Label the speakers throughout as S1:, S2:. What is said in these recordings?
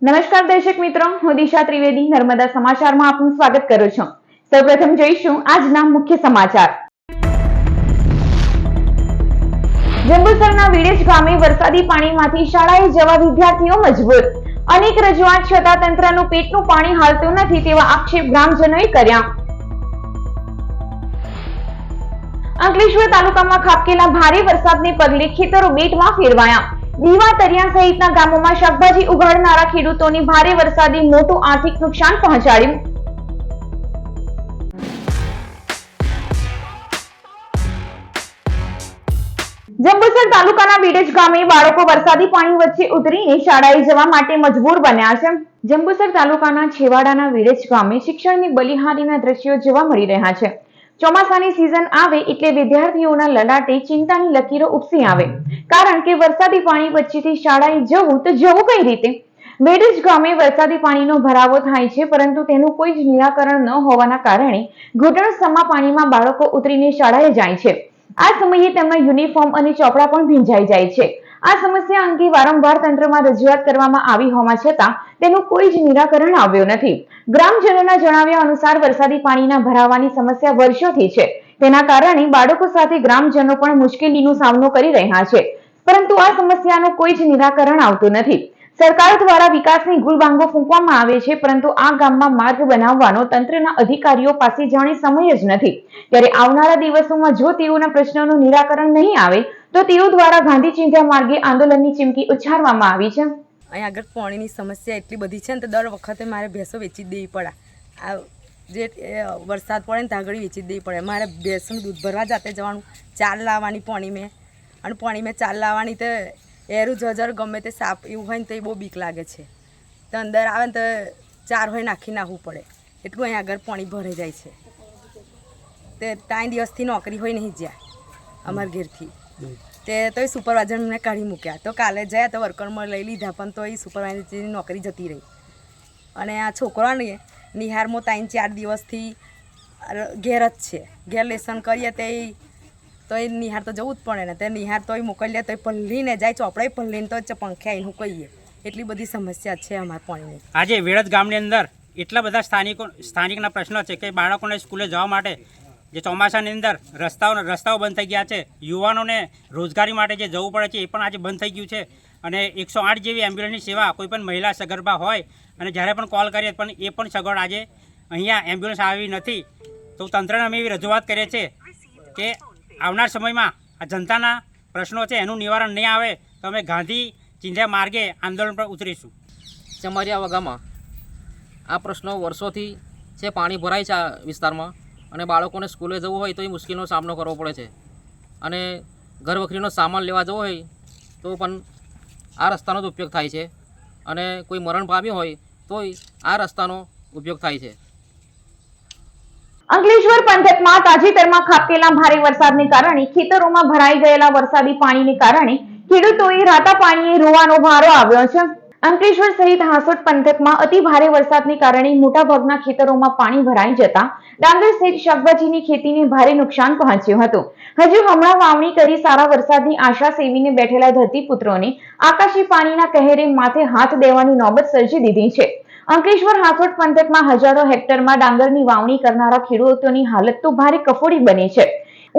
S1: નમસ્કાર દર્શક મિત્રો, હું દિશા ત્રિવેદી નર્મદા સમાચારમાં આપનું સ્વાગત કરું છું। સૌપ્રથમ જોઈશું આજના મુખ્ય સમાચાર। જંબુસરના વિડેજ ગામે વરસાદી પાણીમાંથી શાળાએ જવા વિદ્યાર્થીઓ મજબૂર। અનેક રજૂઆત છતાં તંત્રનું પેટનું પાણી હાલતું નથી તેવા આક્ષેપ ગ્રામજનોએ કર્યા। અંકલેશ્વર તાલુકામાં ખાબકેલા ભારે વરસાદને પગલે ખેતરો બેટમાં ફેરવાયા। દીવા તરિયા સહિતના ગામોમાં શાકભાજી ઉગાડનારા ખેડૂતોને ભારે વરસાદે મોટું આર્થિક નુકસાન પહોંચાડ્યું। જંબુસર તાલુકાના વિડેજ ગામે બાળકો વરસાદી પાણી વચ્ચે ઉતરીને શાળાએ જવા માટે મજબૂર બન્યા છે। જંબુસર તાલુકાના છેવાડાના વિડેજ ગામે શિક્ષણની બલિહારીના દ્રશ્યો જોવા મળી રહ્યા છે। ચોમાસાની સિઝન આવે એટલે વિદ્યાર્થીઓના લલાટે ચિંતાની લકીરો ઉપસી આવે, કારણ કે વરસાદી પાણી વચ્ચેથી શાળાએ જવું તો જવું કઈ રીતે? વિડેજ ગામે વરસાદી પાણીનો ભરાવો થાય છે, પરંતુ તેનું કોઈ જ નિરાકરણ ન હોવાના કારણે ઘૂંટણસમા પાણીમાં બાળકો ઉતરીને શાળાએ જાય છે। આ સમયે તેમના યુનિફોર્મ અને ચોપડા પણ ભીંજાઈ જાય છે। આ સમસ્યા અંગે વારંવાર તંત્રમાં રજૂઆત કરવામાં આવી હોવા છતાં તેનું કોઈ જ નિરાકરણ આવ્યું નથી। ગ્રામજનોના જણાવ્યા અનુસાર વરસાદી પાણીના ભરાવાની સમસ્યા વર્ષોથી છે। તેના કારણે બાળકો સાથે ગ્રામજનો પણ મુશ્કેલીનો સામનો કરી રહ્યા છે, પરંતુ આ સમસ્યાનું કોઈ જ નિરાકરણ આવતું નથી। સરકાર દ્વારા વિકાસની ગુલબાંગો ફૂંકવામાં આવે છે, પરંતુ આ ગામમાં માર્ગ બનાવવાનો તંત્રના અધિકારીઓ પાસે જાણે સમય જ નથી। ત્યારે આવનારા દિવસોમાં જો તેઓના પ્રશ્નોનું નિરાકરણ નહીં આવે તો તેઓ દ્વારા ગાંધી ચિંધ્યા માર્ગે આંદોલનની ચીમકી ઉચ્ચારવામાં આવી છે।
S2: અહીં આગળ પાણીની સમસ્યા એટલી બધી છે ને તો દર વખતે મારે ભેંસો વેચી દેવી પડે। આ જે વરસાદ પડે ને ત્યાં આગળ વેચી દેવી પડે। મારે ભેંસનું દૂધ ભરવા જાતે જવાનું, ચાલ લાવવાની પાણી મેં, અને પાણી મેં ચાલ લાવવાની તો એરું જજર ગમે તે સાપ એવું હોય ને તો એ બહુ બીક લાગે છે। તો અંદર આવે ને તો ચાર હોય નાખી નાખવું પડે, એટલું અહીં આગળ પાણી ભરાઈ જાય છે। તે 3 દિવસથી નોકરી હોય નહીં જ્યાં અમારા ઘેરથી તે તો એ સુપરવાઇઝર મને કાઢી મૂક્યા। તો કાલે જાય તો વર્કરમાં લઈ લીધા, પણ તો એ સુપરવાઇઝરની નોકરી જતી રહી। અને આ છોકરાને નિહારમાં 3-4 દિવસથી ઘેર જ છે। ઘેર લેસન કરીએ તો એ નિહાર તો જવું જ પડે ને, તે નિહાર તોય મોકલીએ તો એ પલ્લીને જાય, ચોપડાય પલ્લીને તો પંખે આવીને કહીએ। એટલી બધી સમસ્યા છે અમારા પાણીની।
S3: આજે વેળજ ગામની અંદર એટલા બધા સ્થાનિકના પ્રશ્નો છે કે બાળકોને સ્કૂલે જવા માટે જે ચોમાસાની અંદર રસ્તાઓ બંધ થઈ ગયા છે। યુવાનોને રોજગારી માટે જે જવું પડે છે એ પણ આજે બંધ થઈ ગયું છે। અને 108 જેવી એમ્બ્યુલન્સની સેવા કોઈ પણ મહિલા સગર્ભા હોય અને જ્યારે પણ કોલ કરીએ પણ એ પણ સગવડ આજે અહીંયા એમ્બ્યુલન્સ આવી નથી। તો તંત્રને અમે એવી રજૂઆત કરીએ છીએ કે આવનાર સમયમાં આ જનતાના પ્રશ્નો છે એનું નિવારણ નહીં આવે તો અમે ગાંધી ચિંધ્યા માર્ગે આંદોલન પર ઉતરીશું।
S4: ચમારિયા વગામાં આ પ્રશ્નો વર્ષોથી છે। પાણી ભરાય છે આ વિસ્તારમાં, અને બાળકોને સ્કૂલે જવું હોય તો એ મુશ્કેલીનો સામનો કરવો પડે છે। અને ઘરવખરીનો સામાન લેવા જવો હોય તો પણ આ રસ્તાનો જ ઉપયોગ થાય છે, અને કોઈ મરણ પામ્યું હોય તોય આ રસ્તાનો ઉપયોગ થાય છે।
S1: અંકલેશ્વર પંથકમાં તાજેતરમાં ખાબકેલા ભારે વરસાદને કારણે ખેતરોમાં ભરાઈ ગયેલા વરસાદી પાણીને કારણે ખેડૂતોએ રાતા પાણીએ રોવાનો વારો આવ્યો છે। અંકલેશ્વર સહિત હાંસોટ પંથકમાં અતિ ભારે વરસાદને કારણે મોટાભાગના ખેતરોમાં પાણી ભરાઈ જતા ડાંગર સહિત શાકભાજીની ખેતીને ભારે નુકસાન પહોંચ્યું હતું। હજુ હમણાં વાવણી કરી સારા વરસાદની આશા સેવીને બેઠેલા ધરતીપુત્રોને આકાશી પાણીના કહેરે માથે હાથ દેવાની નોબત સર્જી દીધી છે। અંકલેશ્વર હાંસોટ પંથકમાં હજારો હેક્ટરમાં ડાંગરની વાવણી કરનારા ખેડૂતોની હાલત તો ભારે કફોડી બની છે।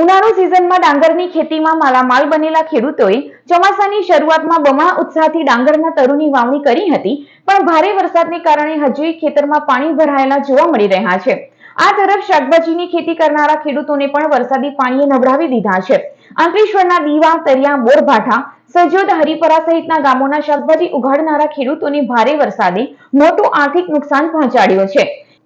S1: ઉનાળુ સિઝનમાં ડાંગરની ખેતીમાં માલામાલ બનેલા ખેડૂતોએ ચોમાસાની શરૂઆતમાં બમણા ઉત્સાહથી ડાંગરના તરુની વાવણી કરી હતી, પણ ભારે વરસાદને કારણે હજુ ખેતરમાં પાણી ભરાયેલા જોવા મળી રહ્યા છે। આ તરફ શાકભાજીની ખેતી કરનારા ખેડૂતોને પણ વરસાદી પાણીએ નબળાવી દીધા છે। અંકલેશ્વરના દીવા, તરિયા, બોરભાઠા, સજોદ, હરિપરા સહિતના ગામોના શાકભાજી ઉગાડનારા ખેડૂતોને ભારે વરસાદે મોટું આર્થિક નુકસાન પહોંચાડ્યું છે।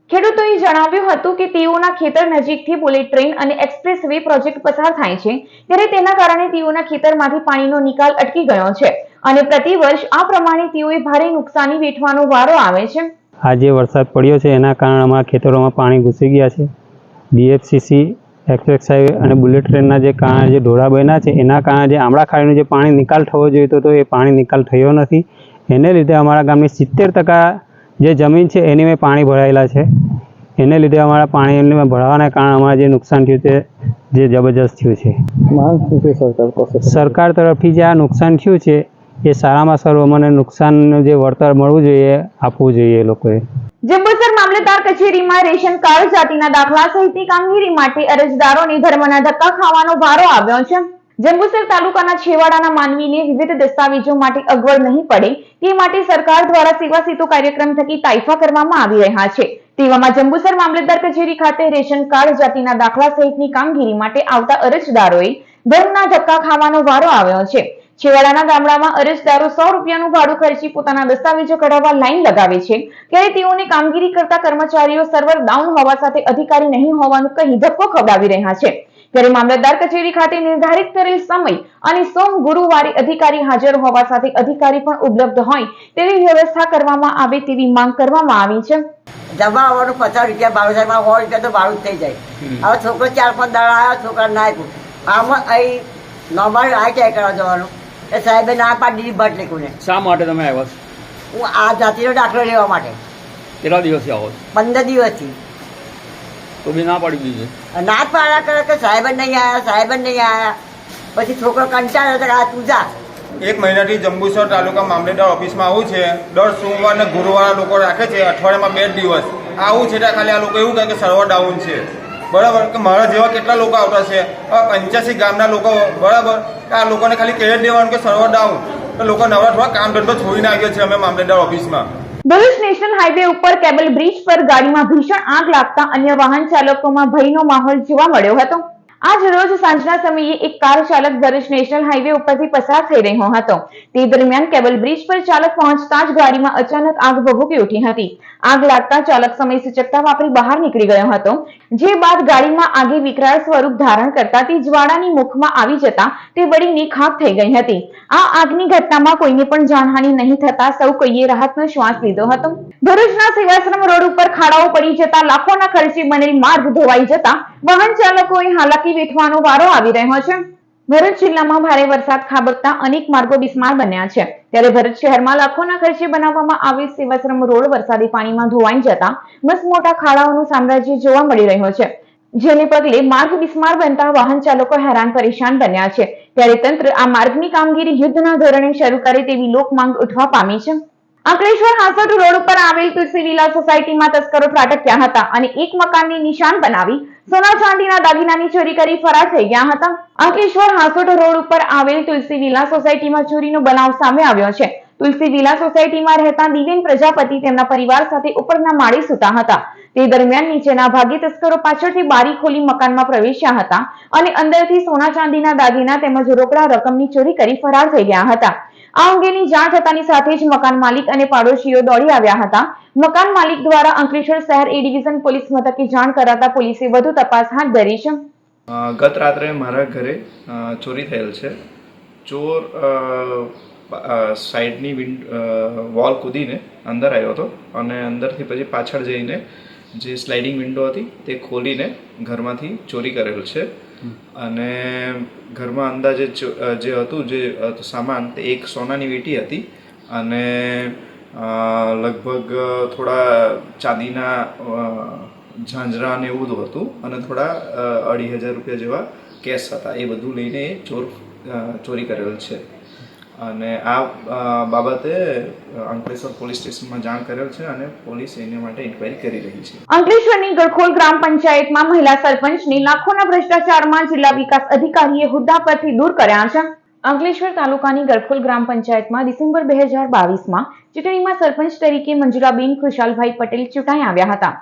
S1: ખેડૂતોએ જણાવ્યું હતું કે તેઓના ખેતર નજીકથી બુલેટ ટ્રેન અને એક્સપ્રેસ વે પ્રોજેક્ટ પસાર થાય છે, ત્યારે તેના કારણે તેઓના ખેતરમાંથી પાણીનો નિકાલ અટકી ગયો છે, અને પ્રતિવર્ષ આ પ્રમાણે તેઓએ ભારે નુકસાની વેઠવાનો વારો આવે છે।
S5: આજે વરસાદ પડ્યો છે એના કારણે અમારા ખેતરોમાં પાણી ઘૂસી ગયા છે। DFCC, એક્સપ્રેસ હાઈવે અને બુલેટ ટ્રેનના જે કારણે જે ઢોળા બન્યા છે એના કારણે જે આમળા ખાડીનો જે પાણી નિકાલ થવો જોઈએ તો એ પાણી નિકાલ થયો નથી। એને લીધે અમારા ગામની 70% જે જમીન છે એની મેં પાણી ભરાયેલા છે। એને લીધે અમારા પાણી ભરાવાના કારણે અમારે જે નુકસાન થયું તે જે જબરજસ્ત થયું છે। સરકાર તરફથી જે આ નુકસાન થયું છે એ સારામાં સારું અમને નુકસાનનું જે વળતર મળવું જોઈએ આપવું જોઈએ એ લોકોએ.
S1: જંબુસર મામલતદાર કચેરીમાં રેશન કાર્ડ જાતિના દાખલા સહિતની કામગીરી માટે અરજદારોને ધર્મના ધક્કા ખાવાનો વારો આવ્યો છે. જંબુસર તાલુકાના છેવાડાના માનવીને વિવિધ દસ્તાવેજો માટે અગવડ નહીં પડે તે માટે સરકાર દ્વારા સેવા સેતુ કાર્યક્રમ થકી તાઇફા કરવામાં આવી રહ્યા છે. તેવામાં જંબુસર મામલતદાર કચેરી ખાતે રેશન કાર્ડ જાતિના દાખલા સહિતની કામગીરી માટે આવતા અરજદારોએ ધર્મના ધક્કા ખાવાનો વારો આવ્યો છે. છેવાડાના ગામડામાં અરજદારો 100 રૂપિયાનું ભાડું ખર્ચી પોતાના દસ્તાવેજો કઢાવવા લાઈન લગાવે છે, ત્યારે તેઓને કામગીરી કરતા કર્મચારીઓ સર્વર ડાઉન હોવા સાથે અધિકારી નહીં હોવાનું કહી ધક્કો ખવડાવી રહ્યા છે. ત્યારે મામલતદાર કચેરી ખાતે નિર્ધારિત કરેલ સમય અને સોમ ગુરુવારે અધિકારી હાજર હોવા સાથે અધિકારી પણ ઉપલબ્ધ હોય તેવી વ્યવસ્થા કરવામાં આવે તેવી માંગ કરવામાં આવી છે.
S6: જમા આવવાનું 50 રૂપિયા ભાડું થાય, 100 રૂપિયા તો ભાડું જ થઈ જાય. હવે છોકરો 4-5 દાડા આવ્યો, છોકરા ના આપ્યું, આમાં અહીં નોર્મલ આ ક્યાં કરવા જવાનું એ સાહેબે ના પાડી દીધી ભટ લેખુને.
S7: શા માટે તમે આવ્યા છો?
S6: હું આ જાતિનો દાખલો લેવા માટે
S7: કેટલા દિવસથી આવો છો?
S6: 15 દિવસથી
S7: તો બી ના પાડી દીધી.
S6: ના જ પાડ્યા કરે કે સાહેબ જ નહીં આવ્યા, સાહેબ જ નહીં આવ્યા. પછી છોકરો કંટાળ્યો તો આ તું જા.
S8: 1 મહિનાથી જંબુસર તાલુકા મામલતદાર ઓફિસમાં આવું છે. દર સોમવાર ને ગુરુવાર લોકો રાખે છે, અઠવાડિયામાં 2 દિવસ આવું છે. ત્યાં ખાલી આ લોકો એવું કહે કે સર્વર ડાઉન છે, બરાબર. કે મારા જેવા કેટલા લોકો આવતા છે, 85 ગામના લોકો, બરાબર. આ લોકોને ખાલી કહી જ દેવાનું કે સર્વર ડાઉન, તો લોકો નવરા થોડા કામ ધંધો છોડીને આવ્યો છે અમે મામલતદાર ઓફિસમાં.
S1: ભરૂચ નેશનલ હાઈવે ઉપર કેબલ બ્રિજ પર ગાડીમાં ભીષણ આગ લાગતા અન્ય વાહન ચાલકોમાં ભયનો માહોલ જોવા મળ્યો હતો. આજ રોજ સાંજના સમયે એક કાર ચાલક ભરૂચ નેશનલ હાઈવે ઉપરથી પસાર થઈ રહ્યો હતો. તે દરમિયાન કેબલ બ્રિજ પર ચાલક પહોંચતા જ ગાડીમાં અચાનક આગ ભભૂકી ઉઠી હતી. આગ લાગતા ચાલક સમય સૂચકતા વાપરી બહાર નીકળી ગયો હતો, જે બાદ ગાડીમાં આગે વિકરાળ સ્વરૂપ ધારણ કરતા તે જ્વાળાની મુખમાં આવી જતા તે બળીને ખાખ થઈ ગઈ હતી. આ આગની ઘટનામાં કોઈને પણ જાનહાનિ નહીં થતા સૌ કોઈએ રાહતનો શ્વાસ લીધો હતો. ભરૂચના સેવાશ્રમ રોડ ઉપર ખાડાઓ પડી જતા લાખોના ખર્ચે બનેલ માર્ગ ધોવાઈ જતા વાહન ચાલકોએ હાલાકી વેઠવાનો વારો આવી રહ્યો છે. ભરૂચ જિલ્લામાં ભારે વરસાદ ખાબકતા અનેક માર્ગો બિસ્માર બન્યા છે. ત્યારે ભરૂચ શહેરમાં લાખોના ખર્ચે બનાવવામાં આવેલ સેવાશ્રમ રોડ વરસાદી પાણીમાં ધોવાઈ જતા મસમોટા ખાડાઓનું સામ્રાજ્ય જોવા મળી રહ્યો છે, જેને પગલે માર્ગ બિસ્માર બનતા વાહન ચાલકો હેરાન પરેશાન બન્યા છે. ત્યારે તંત્ર આ માર્ગની કામગીરી યુદ્ધના ધોરણે શરૂ કરે તેવી લોક માંગ ઉઠવા પામી છે. અંકલેશ્વર હાંસોટ રોડ ઉપર આવેલ તુલસી વિલા સોસાયટીમાં તસ્કરો ત્રાટક્યા હતા અને એક મકાનની નિશાન બનાવી સોના ચાંદીના દાગીનાની ચોરી કરી ફરાર થઈ ગયા હતા. અંકલેશ્વર હાંસોટ રોડ ઉપર આવેલ તુલસી વિલા સોસાયટીમાં ચોરીનો બનાવ સામે આવ્યો છે. તુલસી વિલા સોસાયટીમાં રહેતા દિવેન પ્રજાપતિ તેમના પરિવાર સાથે ઉપરના માળે સૂતા હતા. તે દરમિયાન નીચેના ભાગે તસ્કરો પાછળથી બારી ખોલી મકાનમાં પ્રવેશ્યા હતા અને અંદરથી સોના ચાંદીના દાગીના તેમજ રોકડા રકમની ચોરી કરી ફરાર થઈ ગયા હતા. આ અંગેની જાણ થતાની સાથે જ મકાન માલિક અને પાડોશીઓ દોડી આવ્યા હતા. મકાન માલિક દ્વારા અંકલેશ્વર શહેર એ ડિવિઝન પોલીસ મથકે જાણ કરાતા પોલીસે વધુ તપાસ હાથ ધરી છે.
S9: ગત રાત્રે મારા ઘરે ચોરી થયેલ છે. ચોર સાઈડની વોલ કૂદીને અંદર આવ્યો હતો અને અંદરથી પછી પાછળ જઈને જે સ્લાઇડિંગ વિન્ડો હતી તે ખોલીને ઘરમાંથી ચોરી કરેલ છે. અને ઘરમાં અંદાજે જે હતું જે સામાન તે એક સોનાની વીંટી હતી અને લગભગ થોડા ચાંદીના ઝાંઝરા ને એવું બધું હતું અને થોડા 2,500 રૂપિયા જેવા કેશ હતા. એ બધું લઈને ચોર ચોરી કરેલ છે અને આ બાબતે અંકલેશ્વર પોલીસ સ્ટેશનમાં જાણ કરેલ છે અને પોલીસ એના માટે ઇન્ક્વાયરી કરી રહી છે.
S1: અંકલેશ્વરની ગળખોલ ગ્રામ પંચાયતમાં મહિલા સરપંચને લાખોના ભ્રષ્ટાચારમાં જિલ્લા વિકાસ અધિકારીએ હોદ્દા પરથી દૂર કર્યા છે. અંકલેશ્વર તાલુકાની ગળખોલ ગ્રામ પંચાયતમાં ડિસેમ્બર 2022માં ચૂંટણીમાં સરપંચ તરીકે મંજુલાબેન ખુશાલભાઈ પટેલ ચૂંટાઈ આવ્યા હતા.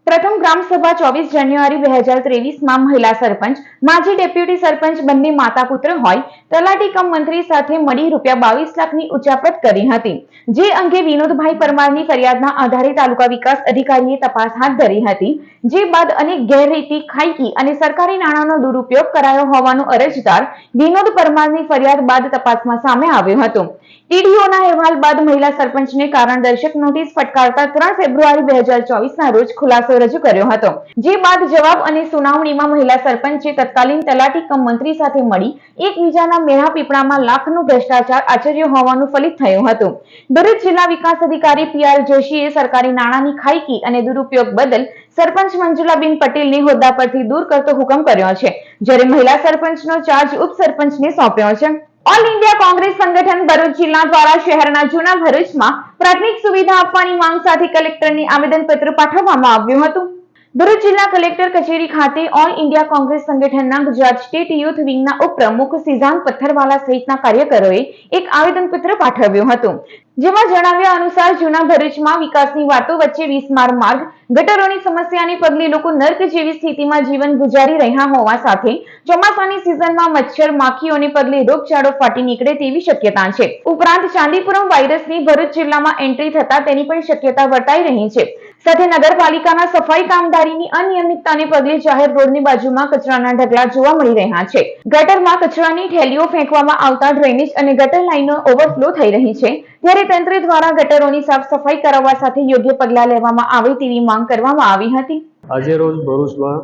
S1: પ્રથમ ગ્રામ સભા 24 જાન્યુઆરી 2023માં મહિલા સરપંચ, માજી ડેપ્યુટી સરપંચ બંને માતા પુત્ર હોય તલાટી કમ મંત્રી સાથે મળી ₹22 લાખની ઉચાપત કરી હતી, જે અંગે વિનોદભાઈ પરમારની ફરિયાદના આધારે તાલુકા વિકાસ અધિકારીએ તપાસ હાથ ધરી હતી. જે બાદ અનેક ગેરરીતિ, ખાયકી અને સરકારી નાણાંનો દુરુપયોગ કરાયો હોવાનું અરજદાર વિનોદ પરમારની ફરિયાદ બાદ તપાસમાં સામે આવ્યું હતું. ટીડીઓના અહેવાલ બાદ મહિલા સરપંચને કારણદર્શક નોટિસ ફટકારતા 3 ફેબ્રુઆરી 2024ના રોજ ખુલાસો રજૂ કર્યો હતો. જે બાદ જવાબ અને સુનાવણીમાં મહિલા સરપંચે તત્કાલીન તલાટી કમ મંત્રી સાથે મળી એકબીજાના મેળા પીપળામાં લાખનું ભ્રષ્ટાચાર આચર્યો હોવાનું ફલિત થયું હતું. ભરૂચ જિલ્લા વિકાસ અધિકારી PR જોશીએ સરકારી નાણાંની ખાયકી અને દુરુપયોગ બદલ સરપંચ મંજુલાબેન પટેલને હોદ્દા પરથી દૂર કરતો હુકમ કર્યો છે, જ્યારે મહિલા સરપંચનો ચાર્જ ઉપસરપંચને સોંપ્યો છે. ઓલ ઇન્ડિયા કોંગ્રેસ સંગઠન ભરૂચ જિલ્લા દ્વારા શહેરના જૂના ભરૂચમાં પ્રાથમિક સુવિધા આપવાની માંગ સાથે કલેક્ટરને આવેદનપત્ર પાઠવવામાં આવ્યું હતું. ભરૂચ જિલ્લા કલેક્ટર કચેરી ખાતે ઓલ ઇન્ડિયા કોંગ્રેસ સંગઠનના ગુજરાત સ્ટેટ યુથ વિંગના ઉપપ્રમુખ સિઝાન પથ્થરવાલા સહિતના કાર્યકરોએ એક આવેદનપત્ર પાઠવ્યું હતું, જેમાં જણાવ્યા અનુસાર જૂના ભરૂચમાં વિકાસની વાતો વચ્ચે વિસ્માર માર્ગ, ગટરોની સમસ્યાને પગલે લોકો નર્ક જેવી સ્થિતિમાં જીવન ગુજારી રહ્યા હોવા સાથે ચોમાસાની સિઝનમાં મચ્છર માખીઓને પગલે રોગચાળો ફાટી નીકળે તેવી શક્યતા છે. ઉપરાંત ચાંદીપુરમ વાયરસની ભરૂચ જિલ્લામાં એન્ટ્રી થતા તેની પણ શક્યતા વર્તાઈ રહી છે. સાથે નગરપાલિકાના સફાઈ કામદારીની અનિયમિતતાને પગલે જાહેર રોડની બાજુમાં કચરાના ઢગલા જોવા મળી રહ્યા છે. ગટરમાં કચરાની થેલીઓ ફેંકવામાં આવતા ડ્રેનેજ અને ગટર લાઈનો ઓવરફ્લો થઈ રહી છે, ત્યારે તંત્ર દ્વારા ગટરોની સાફ સફાઈ કરાવવા સાથે યોગ્ય પગલાં લેવામાં આવે તેવી માંગ કરવામાં આવી હતી.
S10: આજે રોજ ભરૂચમાં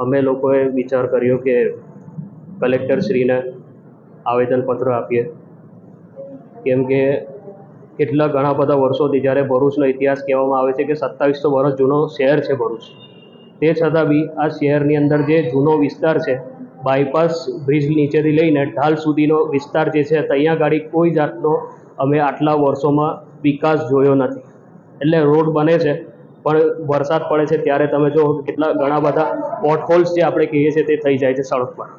S10: અમે લોકોએ વિચાર કર્યો કે કલેક્ટરશ્રીને આવેદનપત્ર આપીએ, કેમ કે કેટલા ઘણા બધા વર્ષોથી જ્યારે ભરૂચનો ઇતિહાસ કહેવામાં આવે છે કે 2700 વર્ષ જૂનો શહેર છે ભરૂચ, તે છતાં બી આ શહેરની અંદર જે જૂનો વિસ્તાર છે, બાયપાસ બ્રિજ નીચેથી લઈને ઢાલ સુધીનો વિસ્તાર જે છે, ત્યાં ગાડી કોઈ જાતનો અમે આટલા વર્ષોમાં વિકાસ જોયો નથી. એટલે રોડ બને છે પણ વરસાદ પડે છે ત્યારે તમે જો કેટલા ઘણા બધા પોટહોલ્સ જે આપણે કહીએ છીએ તે થઈ જાય છે સડક પર.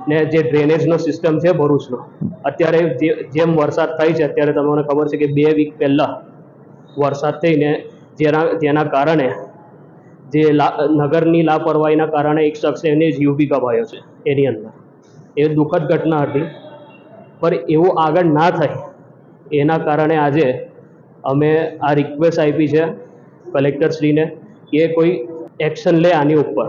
S10: ને જે ડ્રેનેજનો સિસ્ટમ છે ભરૂચનો, અત્યારે જેમ વરસાદ થાય છે અત્યારે તમને ખબર છે કે 2 વીક પહેલાં વરસાદ થઈને જેના કારણે જે નગરની લાપરવાહીના કારણે એક શખ્સે એને જીવ બી ગવાયો છે. એની અંદર એ દુઃખદ ઘટના હતી, પણ એવું આગળ ના થાય એના કારણે આજે અમે આ રિક્વેસ્ટ આપી છે કલેક્ટરશ્રીને કે કોઈ એક્શન લે આની ઉપર.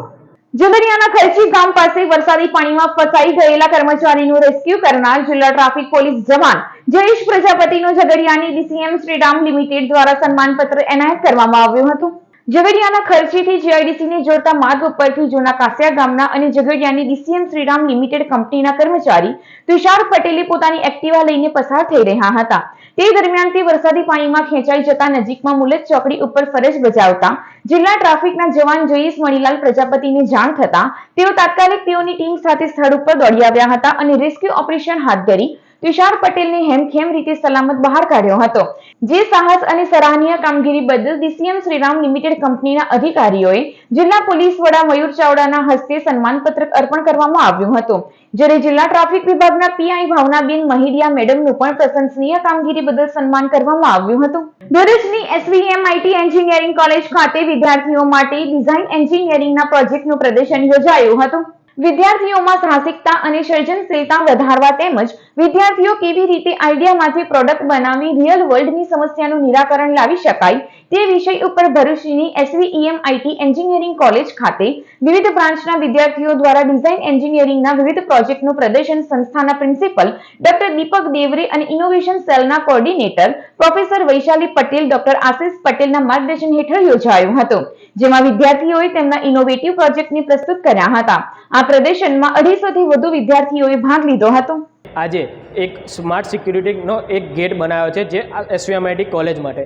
S1: ઝઘડિયાના ખર્ચી ગામ પાસે વરસાદી પાણીમાં ફસાઈ ગયેલા કર્મચારીનું રેસ્ક્યુ કરનાર જિલ્લા ટ્રાફિક પોલીસ જવાન જયેશ પ્રજાપતિનું ઝઘડિયાની ડીસીએમ શ્રીરામ લિમિટેડ દ્વારા સન્માનપત્ર એનાયત કરવામાં આવ્યું હતું. ઝઘડિયાના ખર્ચીથી જીઆઈડીસીને જોડતા માર્ગ ઉપરથી જૂના કાસિયા ગામના અને ઝઘડિયાની ડીસીએમ શ્રીરામ લિમિટેડ કંપનીના કર્મચારી તુષાર પટેલે પોતાની એક્ટિવા લઈને પસાર થઈ રહ્યા હતા. તે દરમિયાન તે વરસાદી પાણીમાં ખેંચાઈ જતા નજીકમાં મુલત ચોકડી ઉપર ફરજ બજાવતા જિલ્લા ટ્રાફિકના જવાન જયેશ મણીલાલ પ્રજાપતિને જાણ થતા તેઓ તાત્કાલિક તેઓની ટીમ સાથે સ્થળ ઉપર દોડી આવ્યા હતા અને રેસ્ક્યુ ઓપરેશન હાથ ધરી તુષાર પટેલને હેમખેમ રીતે સલામત બહાર કાઢ્યો હતો. જે સાહસ અને સરાહનીય કામગીરી બદલ ડીસીએમ શ્રીરામ લિમિટેડ કંપનીના અધિકારીઓએ જિલ્લા પોલીસ વડા મયુર ચાવડાના હસ્તે સન્માનપત્રક અર્પણ કરવામાં આવ્યું હતું, જ્યારે જિલ્લા ટ્રાફિક વિભાગના પીઆઈ ભાવનાબેન મહિડિયા મેડમનું પણ પ્રશંસનીય કામગીરી બદલ સન્માન કરવામાં આવ્યું હતું. ભરૂચની એસવીએમઆઈટી એન્જિનિયરિંગ કોલેજ ખાતે વિદ્યાર્થીઓ માટે ડિઝાઇન એન્જિનિયરિંગના પ્રોજેક્ટનું પ્રદર્શન યોજાયું હતું. વિદ્યાર્થીઓમાં સાહસિકતા અને સર્જનશીલતા વધારવા તેમજ વિદ્યાર્થીઓ કેવી રીતે આઈડિયામાંથી પ્રોડક્ટ બનાવી રિયલ વર્લ્ડની સમસ્યાનું નિરાકરણ લાવી શકાય તે વિષય ઉપર ભરૂચની એસવીએમઆઈટી એન્જિનિયરિંગ કોલેજ ખાતે વિવિધ બ્રાન્ચના વિદ્યાર્થીઓ દ્વારા ડિઝાઇન એન્જિનિયરિંગના વિવિધ પ્રોજેક્ટનું પ્રદર્શન સંસ્થાના પ્રિન્સિપલ ડોક્ટર દીપક દેવરે અને ઇનોવેશન સેલના coordinator professor Vaishali Patel, doctor Ashish પટેલના માર્ગદર્શન હેઠળ યોજાયું હતું, જેમાં વિદ્યાર્થીઓએ તેમના ઇનોવેટિવ પ્રોજેક્ટને પ્રસ્તુત કર્યા હતા. આ પ્રદર્શનમાં 250 થી વધુ વિદ્યાર્થીઓએ ભાગ લીધો હતો.
S11: આજે એક સ્માર્ટ સિક્યુરિટીનો એક ગેટ બનાવ્યો છે જે એસવીએમઆઈટી કોલેજ માટે,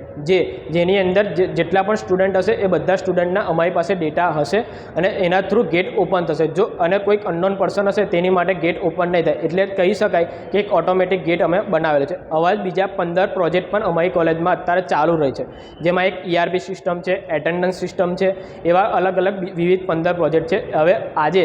S11: જેની અંદર જેટલા પણ સ્ટુડન્ટ હશે એ બધા સ્ટુડન્ટના અમારી પાસે ડેટા હશે અને એના થ્રુ ગેટ ઓપન થશે. જો અને કોઈક અનનોન પર્સન હશે તેની માટે ગેટ ઓપન નહીં થાય, એટલે કહી શકાય કે એક ઓટોમેટિક ગેટ અમે બનાવેલો છે. હવે બીજા 15 પ્રોજેક્ટ પણ અમારી કોલેજમાં અત્યારે ચાલુ રહી છે, જેમાં એક ERP સિસ્ટમ છે, એટેન્ડન્સ સિસ્ટમ છે, એવા અલગ અલગ વિવિધ 15 પ્રોજેક્ટ છે. હવે આજે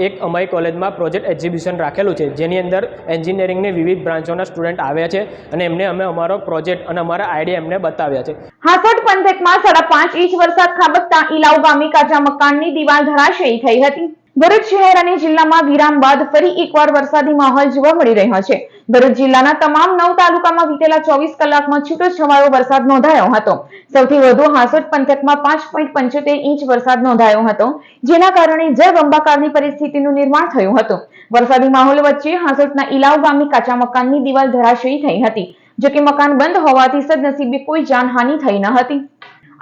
S11: એક અમારી કોલેજમાં પ્રોજેક્ટ એક્ઝિબિશન રાખેલું છે, જેની અંદર એન્જિનિયરિંગની વિવિધ બ્રાન્ચોના સ્ટુડન્ટ આવ્યા છે અને એમને અમે અમારો પ્રોજેક્ટ અને અમારા આઈડિયા એમને બતાવ્યા છે.
S1: હાસોટ પંથકમાં 5.5 ઇંચ વરસાદ ખાબકતા ઇલાવ ગામે કાચા મકાનની દીવાલ ધરાશયી થઈ હતી. ભરૂચ શહેર અને જિલ્લામાં વિરામ બાદ ફરી એકવાર વરસાદી માહોલ જોવા મળી રહ્યો છે. ભરૂચ જિલ્લાના તમામ 9 તાલુકામાં વીતેલા 24 કલાકમાં છૂટોછવાયો વરસાદ નોંધાયો હતો. સૌથી વધુ હાસોટ પંથકમાં 5.75 ઇંચ વરસાદ નોંધાયો હતો, જેના કારણે જળબંબાકારની પરિસ્થિતિનું નિર્માણ થયું હતું. વરસાદી માહોલ વચ્ચે હાસોટના ઇલાવ ગામે કાચા મકાનની દીવાલ ધરાશયી થઈ હતી, જોકે મકાન બંધ હોવાથી સદનસીબે કોઈ જાનહાનિ થઈ ન હતી.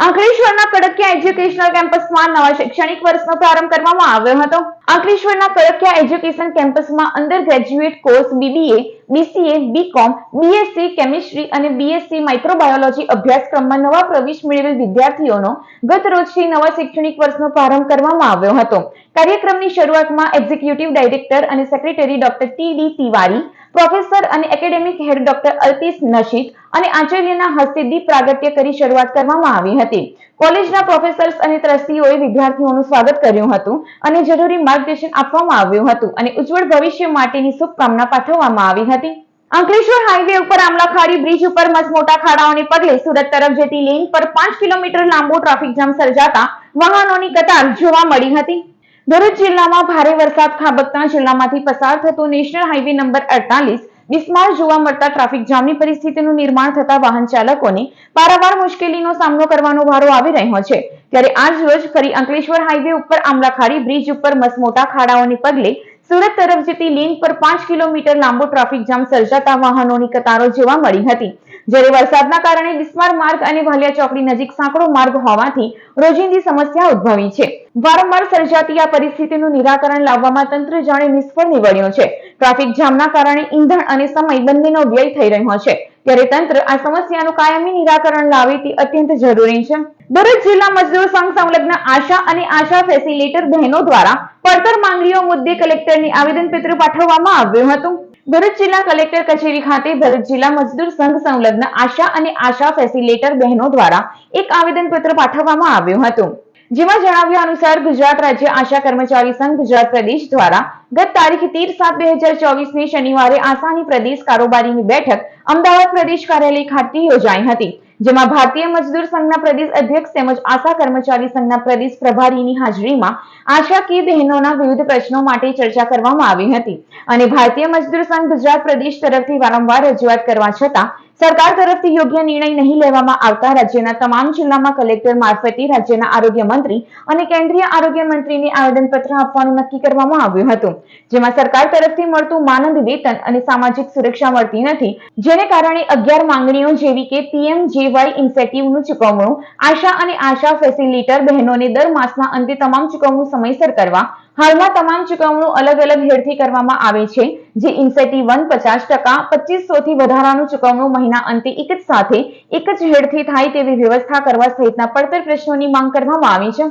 S1: આંકલેશ્વરના કડકિયા એજ્યુકેશનલ કેમ્પસમાં નવા શૈક્ષણિક વર્ષનો પ્રારંભ કરવામાં આવ્યો હતો. આંકલેશ્વરના કડકિયા એજ્યુકેશન કેમ્પસમાં under graduate course BBA, BCA, BCom, BSc chemistry અને BSc માઇક્રોબાયોલોજી અભ્યાસક્રમમાં નવા પ્રવેશ મેળવેલ વિદ્યાર્થીઓનો ગત રોજથી નવા શૈક્ષણિક વર્ષનો પ્રારંભ કરવામાં આવ્યો હતો. કાર્યક્રમની શરૂઆતમાં એક્ઝિક્યુટિવ ડાયરેક્ટર અને secretary doctor TD Tiwari, professor અને એકેડેમિક હેડ ડોક્ટર અલ્તીશ નશીદ અને આચાર્યના હસ્તે દીપ પ્રાગટ્ય કરી શરૂઆત કરવામાં આવી હતી. કોલેજના પ્રોફેસર્સ અને ટ્રસ્ટીઓએ વિદ્યાર્થીઓનું સ્વાગત કર્યું હતું અને જરૂરી માર્ગદર્શન આપવામાં આવ્યું હતું અને ઉજ્જવળ ભવિષ્ય માટેની શુભકામના પાઠવવામાં આવી હતી. અંકલેશ્વર હાઈવે ઉપર આમલાખાડી બ્રિજ ઉપર મસમોટા ખાડાઓને પગલે સુરત તરફ જતી લેન પર 5 કિલોમીટર લાંબો ટ્રાફિક જામ સર્જાતા વાહનોની કતાર જોવા મળી હતી. ભરૂચ જિલ્લામાં ભારે વરસાદ ખાબકતા જિલ્લામાંથી પસાર થતો નેશનલ હાઈવે નંબર 48 બિસ્માર જોવા મળતા ટ્રાફિક જામની પરિસ્થિતિનું નિર્માણ થતા વાહન ચાલકોને પારાવાર મુશ્કેલીનો સામનો કરવાનો વારો આવી રહ્યો છે. ત્યારે આજ રોજ ફરી અંકલેશ્વર હાઈવે ઉપર આમલાખાડી બ્રિજ ઉપર મસમોટા ખાડાઓને પગલે સુરત તરફ જતી લેન પર 5 કિલોમીટર લાંબો ટ્રાફિક જામ સર્જાતા વાહનોની કતારો જોવા મળી હતી. જ્યારે વરસાદના કારણે બિસ્માર માર્ગ અને ભાલિયા ચોકડી નજીક સાંકડો માર્ગ હોવાથી રોજિંદી સમસ્યા ઉદ્ભવી છે. વારંવાર સર્જાતી આ પરિસ્થિતિનું નિરાકરણ લાવવામાં તંત્ર જાણે નિષ્ફળ નીવડ્યું છે. ટ્રાફિક જામના કારણે ઈંધણ અને સમય બંનેનો વ્યય થઈ રહ્યો છે. ત્યારે તંત્ર આ સમસ્યાનું કાયમી નિરાકરણ લાવે તે અત્યંત જરૂરી છે. ભરૂચ જિલ્લા મજદૂર સંઘ સંલગ્ન આશા અને આશા ફેસિલિટેટર બહેનો દ્વારા પડતર માંગણીઓ મુદ્દે કલેક્ટરને આવેદનપત્ર પાઠવવામાં આવ્યું હતું. ભરૂચ જિલ્લા કલેક્ટર કચેરી ખાતે ભરૂચ જિલ્લા મજદૂર સંઘ સંલગ્ન આશા અને આશા ફેસિલિટેટર બહેનો દ્વારા એક આવેદનપત્ર પાઠવવામાં આવ્યું હતું. જેમાં જણાવ્યા અનુસાર ગુજરાત રાજ્ય આશા કર્મચારી સંઘ ગુજરાત પ્રદેશ દ્વારા ગત તારીખ 13/7/2024 શનિવારે આશાની પ્રદેશ કારોબારીની બેઠક અમદાવાદ પ્રદેશ કાર્યાલય ખાતે યોજાઈ હતી. જેમાં ભારતીય મજદૂર સંઘના પ્રદેશ અધ્યક્ષ તેમજ આશા કર્મચારી સંઘના પ્રદેશ પ્રભારીની હાજરીમાં આશાકીય બહેનોના વિવિધ પ્રશ્નો માટે ચર્ચા કરવામાં આવી હતી અને ભારતીય મજદૂર સંઘ ગુજરાત પ્રદેશ તરફથી વારંવાર રજૂઆત કરવા છતાં સરકાર તરફથી યોગ્ય નિર્ણય નહીં લેવામાં આવતા રાજ્યના તમામ જિલ્લામાં કલેક્ટર મારફતે રાજ્યના આરોગ્ય મંત્રી અને કેન્દ્રીય આરોગ્ય મંત્રીને આવેદનપત્ર આપવાનું નક્કી કરવામાં આવ્યું હતું. જેમાં સરકાર તરફથી મળતું માનદ વેતન અને સામાજિક સુરક્ષા મળતી નથી, જેને કારણે 11 માંગણીઓ જેવી કે PMJY ઇન્સેન્ટિવનું ચૂકવણું, આશા અને આશા ફેસિલિટેટર બહેનોને દર માસના અંતે તમામ ચૂકવણું સમયસર કરવા, હાલમાં તમામ ચૂકવણું અલગ અલગ હેડથી કરવામાં આવે છે, જે ઇન્સેન્ટિવ 50%, 2500 થી વધારાનું ચૂકવણું મહિના અંતે એક જ સાથે એક જ હેડથી થાય તેવી વ્યવસ્થા કરવા સહિતના પડતર પ્રશ્નોની માંગ કરવામાં આવી છે.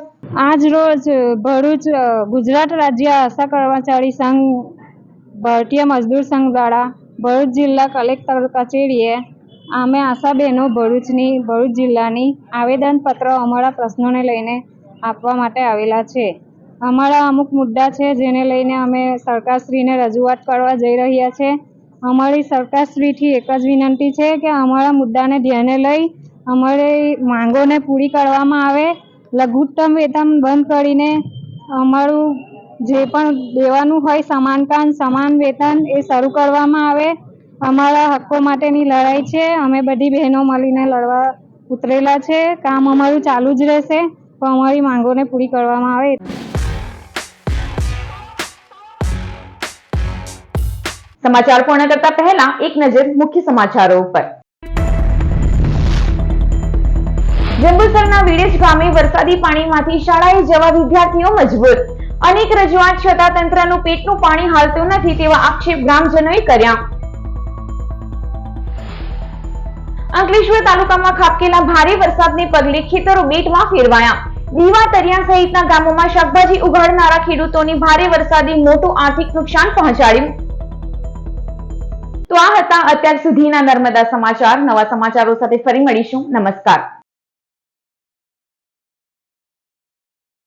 S12: આજ રોજ ભરૂચ ગુજરાત રાજ્ય આશા કર્મચારી સંઘ ભારતીય મજદૂર સંઘ દ્વારા ભરૂચ જિલ્લા કલેક્ટર કચેરીએ અમે આશા બહેનો ભરૂચ જિલ્લાની આવેદનપત્ર અમારા પ્રશ્નોને લઈને આપવા માટે આવેલા છે. અમારા અમુક મુદ્દા છે જેને લઈને અમે સરકારશ્રીને રજૂઆત કરવા જઈ રહ્યા છે. અમારી સરકારશ્રીથી એક જ વિનંતી છે કે અમારા મુદ્દાને ધ્યાને લઈ અમારી માંગોને પૂરી કરવામાં આવે. લઘુત્તમ વેતન બંધ કરીને અમારું જે પણ દેવાનું હોય સમાન કામ સમાન વેતન એ શરૂ કરવામાં આવે. અમારા હક્કો માટેની લડાઈ છે, અમે બધી બહેનો મળીને લડવા ઉતરેલા છે. કામ અમારું ચાલુ જ રહેશે, પણ અમારી માંગોને પૂરી કરવામાં આવે.
S1: સમાચાર પૂર્ણ કરતા પહેલા એક નજર મુખ્ય સમાચારો ઉપર. જંબુસરના વિડેજ ગામે વરસાદી પાણીમાંથી શાળાએ જવા વિદ્યાર્થીઓ મજબૂર. અનેક રજૂઆત છતાં તંત્રનું પેટનું પાણી હાલતું નથી તેવા આક્ષેપ ગ્રામજનોએ કર્યા. અંકલેશ્વર તાલુકામાં ખાબકેલા ભારે વરસાદને પગલે ખેતરો બેટમાં ફેરવાયા. દીવા, તરિયા સહિતના ગામોમાં શાકભાજી ઉગાડનારા ખેડૂતોને ભારે વરસાદે મોટું આર્થિક નુકસાન પહોંચાડ્યું. તો આ હતા અત્યાર સુધીના નર્મદા સમાચાર. નવા સમાચારો સાથે ફરી મળીશું. નમસ્કાર.